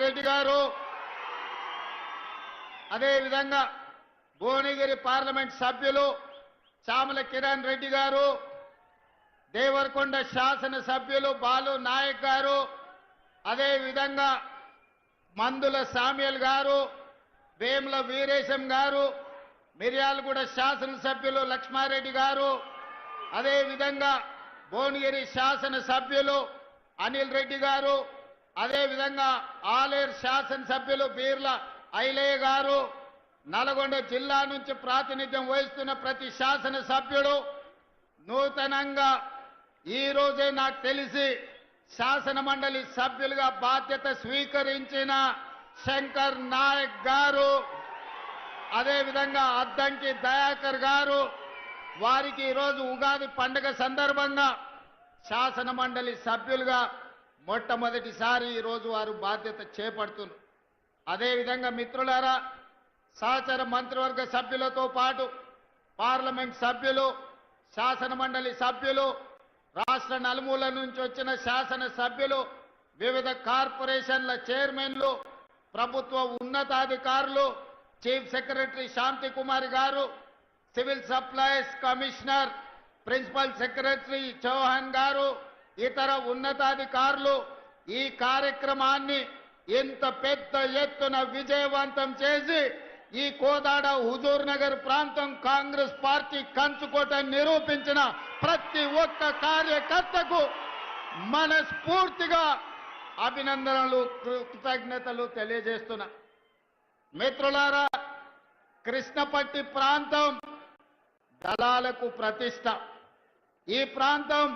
రెడ్డి గారు, అదే విధంగా భువనగిరి పార్లమెంట్ సభ్యులు చామల కిరణ్ రెడ్డి గారు, దేవరకొండ శాసన సభ్యులు బాలు నాయక్ గారు, అదే విధంగా మందుల సామ్యుల్ గారు, వేముల వీరేశం గారు, మిర్యాలగూడ శాసన సభ్యులు లక్ష్మారెడ్డి గారు, అదే విధంగా భువనగిరి శాసన సభ్యులు అనిల్ రెడ్డి గారు, అదే విధంగా ఆలేరు శాసన సభ్యులు బీర్ల ఐలయ్య గారు, నల్గొండ జిల్లా నుంచి ప్రాతినిధ్యం వహిస్తున్న ప్రతి శాసన సభ్యుడు, నూతనంగా ఈ రోజే నాకు తెలిసి శాసన మండలి సభ్యులుగా బాధ్యత స్వీకరించిన శంకర్ నాయక్ గారు, అదే విధంగా అద్దంకి దయాకర్ గారు, వారికి ఈరోజు ఉగాది పండుగ సందర్భంగా శాసన మండలి సభ్యులుగా మొట్టమొదటిసారి ఈరోజు వారు బాధ్యత చేపడుతున్నారు. అదేవిధంగా మిత్రులారా, సహచర మంత్రివర్గ సభ్యులతో పాటు పార్లమెంట్ సభ్యులు, శాసన మండలి సభ్యులు, రాష్ట్ర నలుమూల నుంచి వచ్చిన శాసన సభ్యులు, వివిధ కార్పొరేషన్ల చైర్మన్లు, ప్రభుత్వ ఉన్నతాధికారులు, చీఫ్ సెక్రటరీ శాంతి కుమార్ గారు, civil supplies commissioner, principal secretary Chauhan గారు, ఇతర ఉన్నతాధికారులు ఈ కార్యక్రమాన్ని ఇంత పెద్ద ఎత్తున విజయవంతం చేసి ఈ కోదాడ హుజూర్ నగర్ ప్రాంతం కాంగ్రెస్ పార్టీ కంచుకోట నిరూపించిన ప్రతి ఒక్క కార్యకర్తకు మనస్ఫూర్తిగా అభినందనలు, కృతజ్ఞతలు తెలియజేస్తున్నా. మిత్రులారా, కృష్ణపట్టి ప్రాంతం దళాలకు ప్రతిష్ట. ఈ ప్రాంతం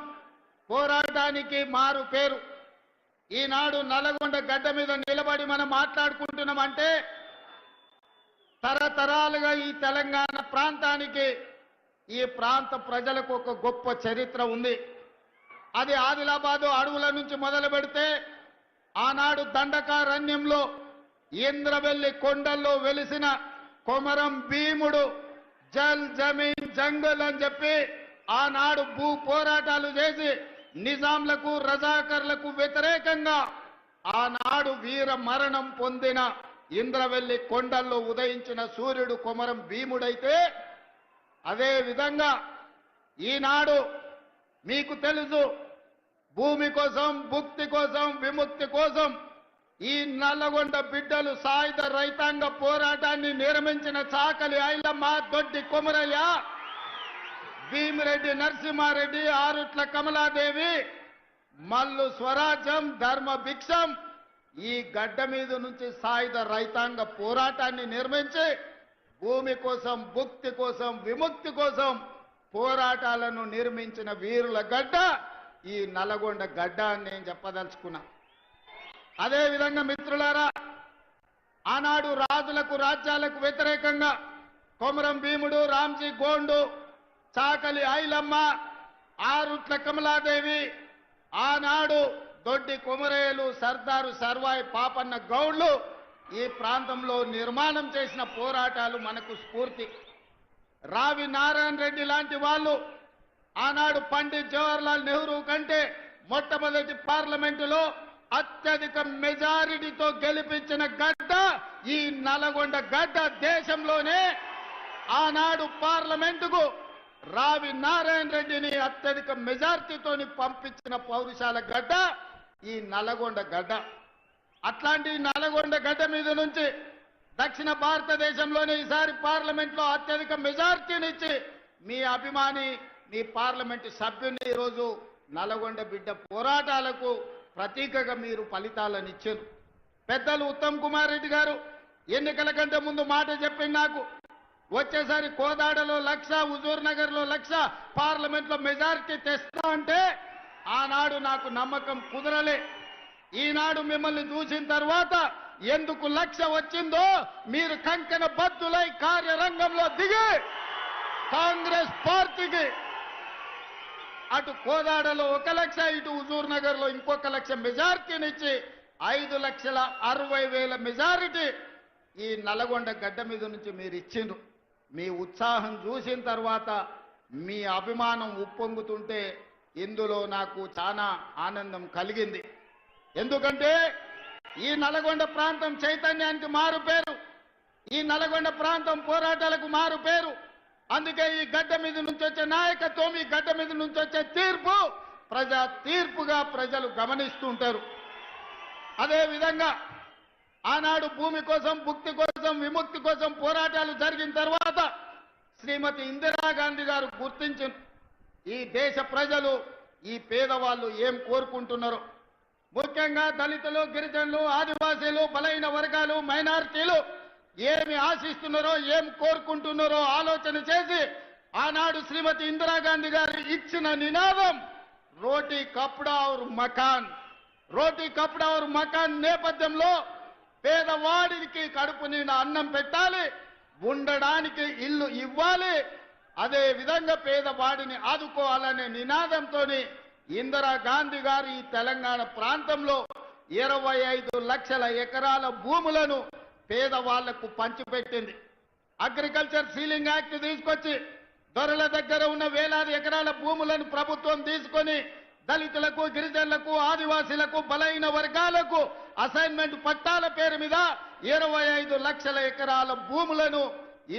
పోరాటానికి మారు పేరు. ఈనాడు నల్గొండ గడ్డ మీద నిలబడి మనం మాట్లాడుకుంటున్నామంటే తరతరాలుగా ఈ తెలంగాణ ప్రాంతానికి, ఈ ప్రాంత ప్రజలకు ఒక గొప్ప చరిత్ర ఉంది. అది ఆదిలాబాదు అడవుల నుంచి మొదలు పెడితే ఆనాడు దండకారణ్యంలో ఇంద్రవెల్లి కొండల్లో వెలిసిన కొమరం భీముడు జల్ జమీన్ జంగల్ అని చెప్పి ఆనాడు భూ పోరాటాలు చేసి నిజాంలకు రజాకర్లకు వ్యతిరేకంగా ఆనాడు వీర మరణం పొందిన ఇంద్రవెల్లి కొండల్లో ఉదయించిన సూర్యుడు కొమరం భీముడైతే, అదే విధంగా ఈనాడు మీకు తెలుసు భూమి కోసం, భుక్తి కోసం, విముక్తి కోసం ఈ నల్లగొండ బిడ్డలు సాయుధ రైతాంగ పోరాటాన్ని నిర్మించిన చాకలి ఐలమ్మ, దొడ్డి కొమరయ్య, భీమిరెడ్డి నరసింహారెడ్డి, ఆరుట్ల కమలాదేవి, మల్లు స్వరాజ్యం, ధర్మ భిక్షం ఈ గడ్డ మీద నుంచి సాయుధ రైతాంగ పోరాటాన్ని నిర్మించి భూమి కోసం, భుక్తి కోసం, విముక్తి కోసం పోరాటాలను నిర్మించిన వీరుల గడ్డ ఈ నల్లగొండ గడ్డ అని నేను చెప్పదలుచుకున్నా. అదే విధంగా మిత్రులారా, ఆనాడు రాజులకు రాజ్యాలకు వ్యతిరేకంగా కొమరం భీముడు, రామ్జీ గోండు, చాకలి ఐలమ్మ, ఆరుట్ల కమలాదేవి, ఆనాడు దొడ్డి కొమరేలు, సర్దారు సర్వాయి పాపన్న గౌడ్లు ఈ ప్రాంతంలో నిర్మాణం చేసిన పోరాటాలు మనకు స్ఫూర్తి. రావి నారాయణ రెడ్డి లాంటి వాళ్ళు ఆనాడు పండిత్ జవహర్లాల్ నెహ్రూ కంటే మొట్టమొదటి పార్లమెంటులో అత్యధిక మెజారిటీతో గెలిపించిన గడ్డ ఈ నల్గొండ గడ్డ. దేశంలోనే ఆనాడు పార్లమెంటుకు రావి నారాయణ రెడ్డిని అత్యధిక మెజార్టీతోని పంపించిన పౌరుషాల గడ్డ ఈ నల్గొండ గడ్డ. అట్లాంటి నల్గొండ గడ్డ మీద నుంచి దక్షిణ భారతదేశంలోనే ఈసారి పార్లమెంట్లో అత్యధిక మెజార్టీనిచ్చి మీ అభిమాని, మీ పార్లమెంటు సభ్యుని ఈరోజు నల్గొండ బిడ్డ పోరాటాలకు ప్రతీకగా మీరు ఫలితాలను ఇచ్చారు. పెద్దలు ఉత్తమ్ కుమార్ రెడ్డి గారు ఎన్నికల కంటే ముందు మాట చెప్పింది నాకు, వచ్చేసారి కోదాడలో 1,00,000, హుజూర్ నగర్ లో 1,00,000 పార్లమెంట్ లో మెజారిటీ తెస్తా అంటే ఆనాడు నాకు నమ్మకం కుదరలే. ఈనాడు మిమ్మల్ని చూసిన తర్వాత ఎందుకు 1,00,000 వచ్చిందో మీరు కంకణ బద్దులై కార్యరంగంలో దిగి కాంగ్రెస్ పార్టీకి అటు కోదాడలో 1,00,000, ఇటు హుజూర్ నగర్ లో ఇంకొక 1,00,000 మెజారిటీనిచ్చి 5,60,000 మెజారిటీ ఈ నల్గొండ గడ్డ మీద నుంచి మీరు ఇచ్చిండ్రు. మీ ఉత్సాహం చూసిన తర్వాత మీ అభిమానం ఉప్పొంగుతుంటే ఇందులో నాకు చాలా ఆనందం కలిగింది. ఎందుకంటే ఈ నల్గొండ ప్రాంతం చైతన్యానికి మారు పేరు. ఈ నల్గొండ ప్రాంతం పోరాటాలకు మారు పేరు. అందుకే ఈ గడ్డ మీద నుంచి వచ్చే నాయకత్వం, ఈ గడ్డ మీద నుంచి వచ్చే తీర్పు ప్రజా తీర్పుగా ప్రజలు గమనిస్తూ ఉంటారు. అదే విధంగా ఆనాడు భూమి కోసం, భుక్తి కోసం, విముక్తి కోసం పోరాటాలు జరిగిన తర్వాత శ్రీమతి ఇందిరాగాంధీ గారు గుర్తించిన ఈ దేశ ప్రజలు, ఈ పేదవాళ్ళు ఏం కోరుకుంటున్నారో, ముఖ్యంగా దళితులు, గిరిజనులు, ఆదివాసీలు, బలైన వర్గాలు, మైనారిటీలు ఏమి ఆశిస్తున్నారో, ఏం కోరుకుంటున్నారో ఆలోచన చేసి ఆనాడు శ్రీమతి ఇందిరాగాంధీ గారు ఇచ్చిన నినాదం రోటీ కప్డా ఔర్ మకాన్. రోటీ కప్డా ఔర్ మకాన్ నేపథ్యంలో పేదవాడికి కడుపు నిండా అన్నం పెట్టాలి, ఉండడానికి ఇల్లు ఇవ్వాలి, అదే విధంగా పేదవాడిని ఆదుకోవాలనే నినాదంతో ఇందిరాగాంధీ గారు ఈ తెలంగాణ ప్రాంతంలో 25 లక్షల ఎకరాల భూములను పేదవాళ్లకు పంచిపెట్టింది. అగ్రికల్చర్ సీలింగ్ యాక్ట్ తీసుకొచ్చి దొరల దగ్గర ఉన్న వేలాది ఎకరాల భూములను ప్రభుత్వం తీసుకొని దళితులకు, గిరిజనులకు, ఆదివాసీలకు, బలైన వర్గాలకు అసైన్మెంట్ పట్టాల పేరు మీద 25 లక్షల ఎకరాల భూములను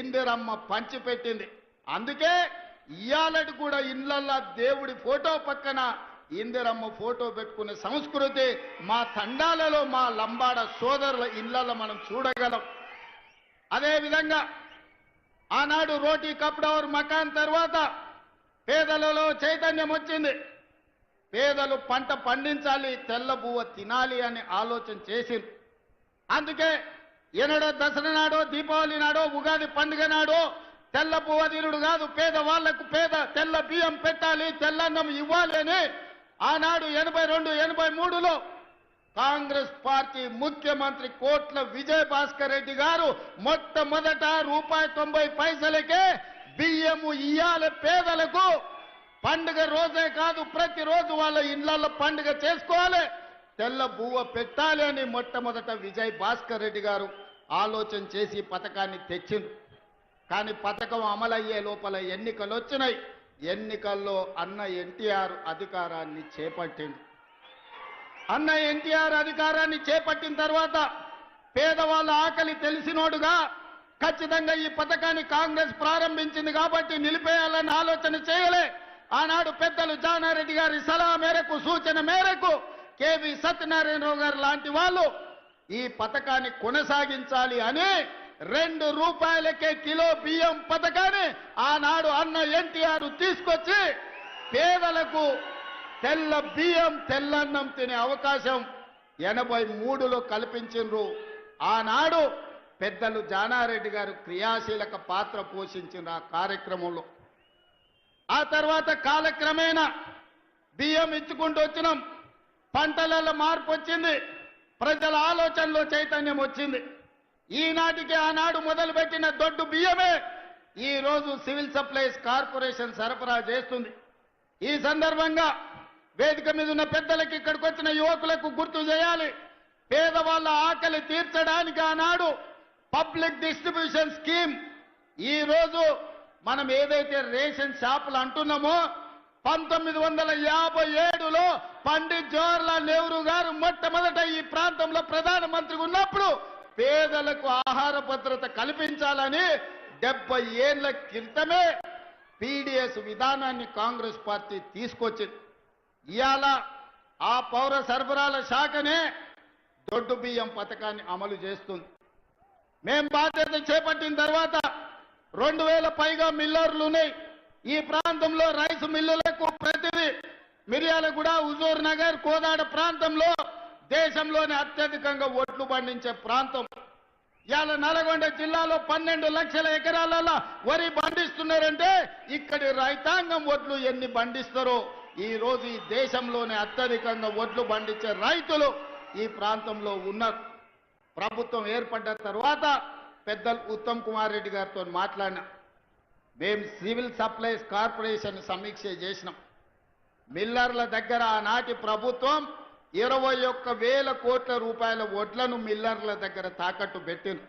ఇందిరమ్మ పంచిపెట్టింది. అందుకే ఇయాలటి కూడా ఇళ్లల్లో దేవుడి ఫోటో పక్కన ఇందిరమ్మ ఫోటో పెట్టుకునే సంస్కృతి మా తండాలలో, మా లంబాడ సోదరుల ఇళ్లలో మనం చూడగలం. అదే విధంగా ఆనాడు రోటీ కప్డా ఔర్ మకాన్ తర్వాత పేదలలో చైతన్యం వచ్చింది. పేదలు పంట పండించాలి, తెల్ల బువ్వ తినాలి అని ఆలోచన చేసింది. అందుకే ఎన్నడో దసరా నాడో, దీపావళి నాడో, ఉగాది పండుగ నాడో తెల్ల బువ్వ తినుడు కాదు, పేదవాళ్లకు తెల్ల బియ్యం పెట్టాలి, తెల్లన్నం ఇవ్వాలి అని ఆనాడు 82, 83లో కాంగ్రెస్ పార్టీ ముఖ్యమంత్రి కోట్ల విజయ్ భాస్కర్ రెడ్డి గారు మొట్టమొదట ₹90 బియ్యము ఇయ్యాలి పేదలకు. పండుగ రోజే కాదు, ప్రతిరోజు వాళ్ళ ఇళ్లలో పండుగ చేసుకోవాలి, తెల్ల బువ్వ పెట్టాలి అని మొట్టమొదట విజయ్ భాస్కర్ రెడ్డి గారు ఆలోచన చేసి పథకాన్ని తెచ్చింది. కానీ పథకం అమలయ్యే లోపల ఎన్నికలు వచ్చినాయి. ఎన్నికల్లో అన్న ఎన్టీఆర్ అధికారాన్ని చేపట్టింది. అన్న ఎన్టీఆర్ అధికారాన్ని చేపట్టిన తర్వాత పేదవాళ్ళ ఆకలి తెలిసినోడుగా ఖచ్చితంగా ఈ పథకాన్ని కాంగ్రెస్ ప్రారంభించింది కాబట్టి నిలిపేయాలని ఆలోచన చేయలే. ఆనాడు పెద్దలు జానారెడ్డి గారి సలహా మేరకు, సూచన మేరకు కేవీ సత్యనారాయణరావు గారు లాంటి వాళ్ళు ఈ పథకాన్ని కొనసాగించాలి అని ₹2 కిలో బియ్యం పథకాన్ని ఆనాడు అన్న ఎన్టీఆర్ తీసుకొచ్చి పేదలకు తెల్ల బియ్యం, తెల్లన్నం తినే అవకాశం 83లో కల్పించిండ్రు. ఆనాడు పెద్దలు జానారెడ్డి గారు క్రియాశీలక పాత్ర పోషించిన ఆ కార్యక్రమంలో. ఆ తర్వాత కాలక్రమేణా బియ్యం ఇచ్చుకుంటూ వచ్చినాం. పంటలలో మార్పు వచ్చింది, ప్రజల ఆలోచనలో చైతన్యం వచ్చింది. ఈనాటికి ఆనాడు మొదలుపెట్టిన దొడ్డు బియ్యమే ఈ రోజు సివిల్ సప్లైస్ కార్పొరేషన్ సరఫరా చేస్తుంది. ఈ సందర్భంగా వేదిక మీద ఉన్న పెద్దలకి, ఇక్కడికి వచ్చిన యువకులకు గుర్తు చేయాలి, పేదవాళ్ళ ఆకలి తీర్చడానికి ఆనాడు పబ్లిక్ డిస్ట్రిబ్యూషన్ స్కీమ్, ఈ రోజు మనం ఏదైతే రేషన్ షాపులు అంటున్నామో 1957లో పండిత్ జవహర్లాల్ నెహ్రూ గారు మొట్టమొదట ఈ ప్రాంతంలో ప్రధానమంత్రిగా ఉన్నప్పుడు పేదలకు ఆహార భద్రత కల్పించాలని 70 ఏళ్ల క్రితమే పీడీఎస్ విధానాన్ని కాంగ్రెస్ పార్టీ తీసుకొచ్చింది. ఇవాళ ఆ పౌర సరఫరాల శాఖనే దొడ్డు బియ్యం పథకాన్ని అమలు చేస్తుంది. మేం బాధ్యత చేపట్టిన తర్వాత 2000 పైగా మిల్లర్లు ఉన్నాయి ఈ ప్రాంతంలో. రైస్ మిల్లులకు ప్రతిదీ మిర్యాలగూడ, హుజూర్ నగర్, కోదాడ ప్రాంతంలో దేశంలోనే అత్యధికంగా ఒడ్లు పండించే ప్రాంతం. ఇవాళ నల్గొండ జిల్లాలో 12 లక్షల ఎకరాలలో వరి పండిస్తున్నారంటే ఇక్కడి రైతాంగం ఒడ్లు ఎన్ని పండిస్తారో, ఈ రోజు ఈ దేశంలోనే అత్యధికంగా ఒడ్లు పండించే రైతులు ఈ ప్రాంతంలో ఉన్నారు. ప్రభుత్వం ఏర్పడ్డ తర్వాత పెద్దలు ఉత్తమ్ కుమార్ రెడ్డి గారితో మాట్లాడినా. మేము సివిల్ సప్లైస్ కార్పొరేషన్ సమీక్ష చేసినాం. మిల్లర్ల దగ్గర ఆనాటి ప్రభుత్వం 21,000 కోట్ల రూపాయల వడ్లను మిల్లర్ల దగ్గర తాకట్టు పెట్టింది.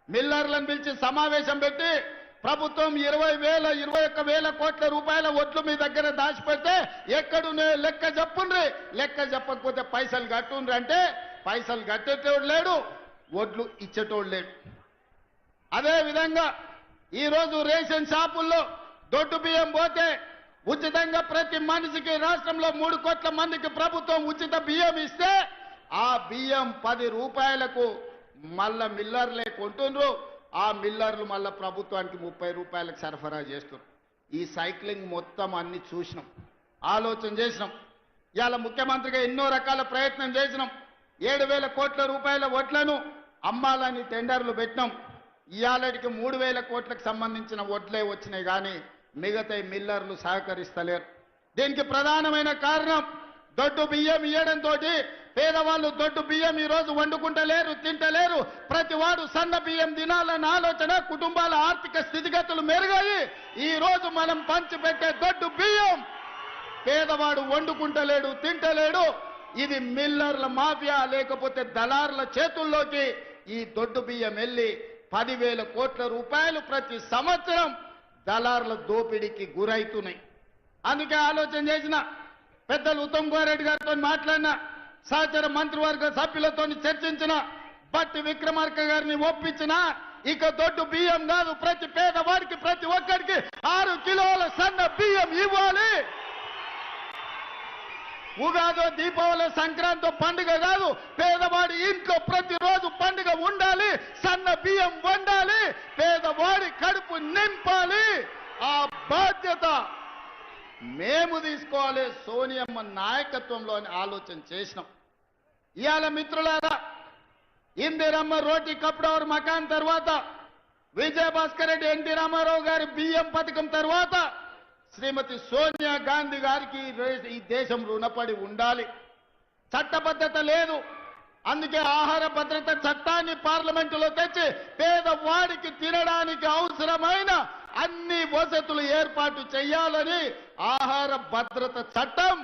మిల్లర్లను పిలిచి సమావేశం పెట్టి ప్రభుత్వం 21,000 కోట్ల రూపాయల వడ్లు మీ దగ్గర దాచిపెడితే ఎక్కడునే లెక్క చెప్పుండ్రి, లెక్క చెప్పకపోతే పైసలు కట్టుండ్రి అంటే పైసలు కట్టేటోడు లేడు, వడ్లు ఇచ్చేటోడు లేడు. అదే విధంగా ఈరోజు రేషన్ షాపుల్లో దొడ్డు బియ్యం పోతే ఉచితంగా ప్రతి మనిషికి రాష్ట్రంలో 3 కోట్ల మందికి ప్రభుత్వం ఉచిత బియ్యం ఇస్తే ఆ బియ్యం 10 రూపాయలకు మళ్ళా మిల్లర్లే కొంటుండ్రు. ఆ మిల్లర్లు మళ్ళా ప్రభుత్వానికి 30 రూపాయలకు సరఫరా చేస్తున్నారు. ఈ సైక్లింగ్ మొత్తం అన్ని చూసినాం, ఆలోచన చేసినాం. ఇవాళ ముఖ్యమంత్రిగా ఎన్నో రకాల ప్రయత్నం చేసినాం. 7,000 కోట్ల రూపాయల వడ్లను అమ్మాలని టెండర్లు పెట్టినాం. ఇవాళకి 3,000 కోట్లకు సంబంధించిన వడ్లే వచ్చినాయి, కానీ మిగతా మిల్లర్లు సహకరిస్తలేరు. దీనికి ప్రధానమైన కారణం దొడ్డు బియ్యం ఇవ్వడంతో పేదవాళ్ళు దొడ్డు బియ్యం ఈ రోజు వండుకుంటలేరు, తింటలేరు. ప్రతి వాడు సన్న బియ్యం తినాలన్న ఆలోచన, కుటుంబాల ఆర్థిక స్థితిగతులు మెరుగాయి. ఈ రోజు మనం పంచిపెట్టే దొడ్డు బియ్యం పేదవాడు వండుకుంటలేడు, తింటలేడు. ఇది మిల్లర్ల మాఫియా లేకపోతే దళారుల చేతుల్లోకి ఈ దొడ్డు బియ్యం వెళ్ళి 10,000 కోట్ల రూపాయలు ప్రతి సంవత్సరం దళారుల దోపిడీకి గురైతున్నాయి. అందుకే ఆలోచన చేసిన పెద్దలు ఉత్తమ్ కుమార్ రెడ్డి గారితో మాట్లాడిన, సహచర మంత్రివర్గ సభ్యులతో చర్చించిన, బట్టి విక్రమార్క గారిని ఒప్పించిన, ఇక దొడ్డు బియ్యం కాదు, ప్రతి పేదవాడికి ప్రతి ఒక్కరికి 6 కిలోల సన్న బియ్యం ఇవ్వాలి. ఉగాదో, దీపావళి, సంక్రాంతి పండుగ కాదు, పేదవాడి ఇంట్లో ప్రతిరోజు పండుగ ఉండాలి, సన్న బియ్యం వండాలి, పేదవాడి కడుపు నింపాలి. ఆ బాధ్యత మేము తీసుకోవాలి, సోనియమ్మ నాయకత్వంలో ఆలోచన చేసినాం. ఇవాళ మిత్రులారా, ఇందిరమ్మ రోటీ కప్డవర్ మకాన్ తర్వాత, విజయభాస్కర్ రెడ్డి, ఎన్టీ రామారావు గారి బియ్యం పథకం తర్వాత శ్రీమతి సోనియా గాంధీ గారికి ఈ దేశం రుణపడి ఉండాలి. చట్టబద్ధత లేదు, అందుకే ఆహార భద్రత చట్టాన్ని పార్లమెంటులో తెచ్చి పేదవాడికి తినడానికి అవసరమైన అన్ని వసతులు ఏర్పాటు చేయాలని ఆహార భద్రత చట్టం